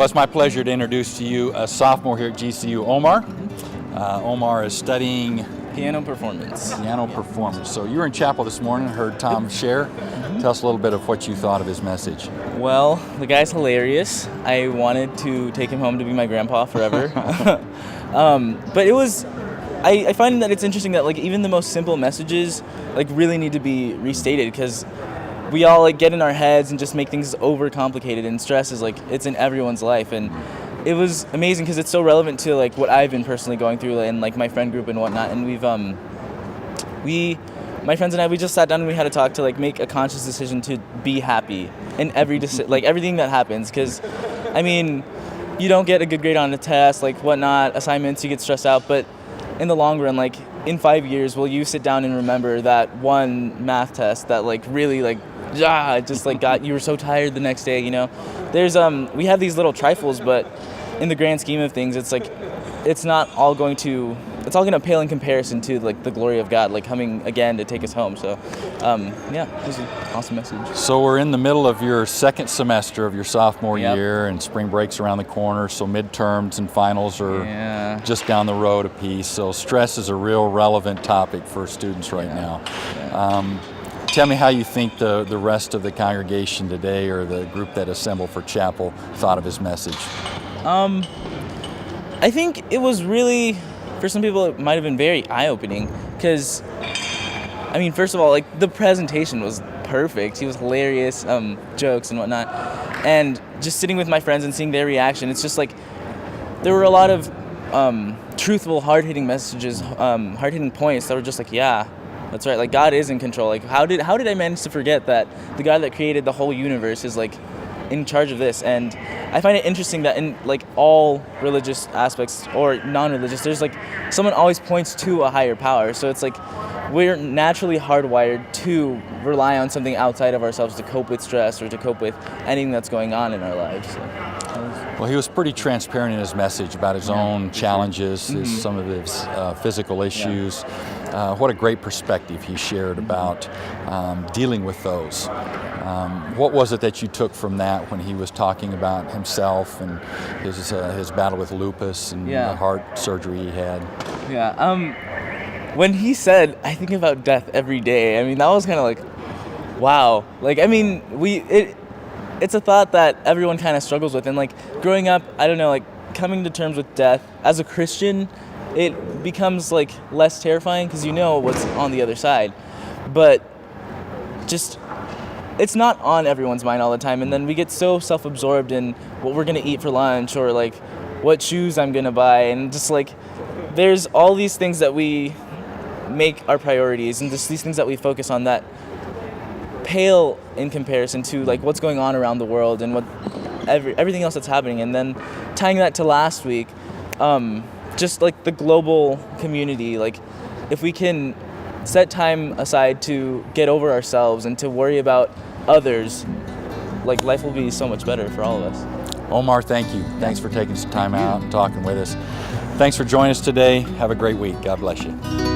Well, it's my pleasure to introduce to you a sophomore here at GCU, Omar. Omar is studying piano performance. So you were in chapel this morning, heard Tom share. Tell us a little bit of what you thought of his message. Well, the guy's hilarious. I wanted to take him home to be my grandpa forever. But it was, I find that it's interesting that like even the most simple messages like really need to be restated, because we all like get in our heads and just make things overcomplicated, and stress is like it's in everyone's life. And it was amazing because it's so relevant to like what I've been personally going through and like my friend group and whatnot. And my friends and I, we just sat down and we had to talk to like make a conscious decision to be happy in every like everything that happens. Because I mean, you don't get a good grade on a test, like whatnot, assignments, you get stressed out, but in the long run, like in 5 years, will you sit down and remember that one math test that like really like it just like got you were so tired the next day, you know? There's we have these little trifles, but in the grand scheme of things, it's like it's all going to pale in comparison to like the glory of God like coming again to take us home. So yeah, it was an awesome message. So we're in the middle of your second semester of your sophomore year, and spring break's around the corner, so midterms and finals are just down the road a piece. So stress is a real relevant topic for students right now. Tell me how you think the rest of the congregation today, or the group that assembled for chapel, thought of his message. I think it was really, for some people, it might have been very eye-opening, because, I mean, first of all, like, the presentation was perfect. He was hilarious, jokes and whatnot, and just sitting with my friends and seeing their reaction, it's just like, there were a lot of truthful, hard-hitting messages, hard-hitting points that were just like, yeah, that's right, like, God is in control. Like, how did I manage to forget that the God that created the whole universe is, like, in charge of this? And I find it interesting that in like all religious aspects or non-religious, there's like someone always points to a higher power. So it's like we're naturally hardwired to rely on something outside of ourselves to cope with stress or to cope with anything that's going on in our lives. So, well, he was pretty transparent in his message about his own challenges, some of his physical issues. What a great perspective he shared about dealing with those. What was it that you took from that when he was talking about himself and his battle with lupus and the heart surgery he had? When he said, I think about death every day, I mean, that was kind of like, wow. Like, I mean, it's a thought that everyone kind of struggles with. And like growing up, I don't know, like coming to terms with death as a Christian, it becomes like less terrifying because you know what's on the other side. But just, it's not on everyone's mind all the time. And then we get so self-absorbed in what we're going to eat for lunch or like what shoes I'm going to buy. And just like, there's all these things that we make our priorities and just these things that we focus on that pale in comparison to like what's going on around the world and what everything else that's happening. And then tying that to last week, just like the global community, like if we can set time aside to get over ourselves and to worry about others, like life will be so much better for all of us. Omar, thank you. Thanks for taking some time out and talking with us. Thanks for joining us today. Have a great week. God bless you.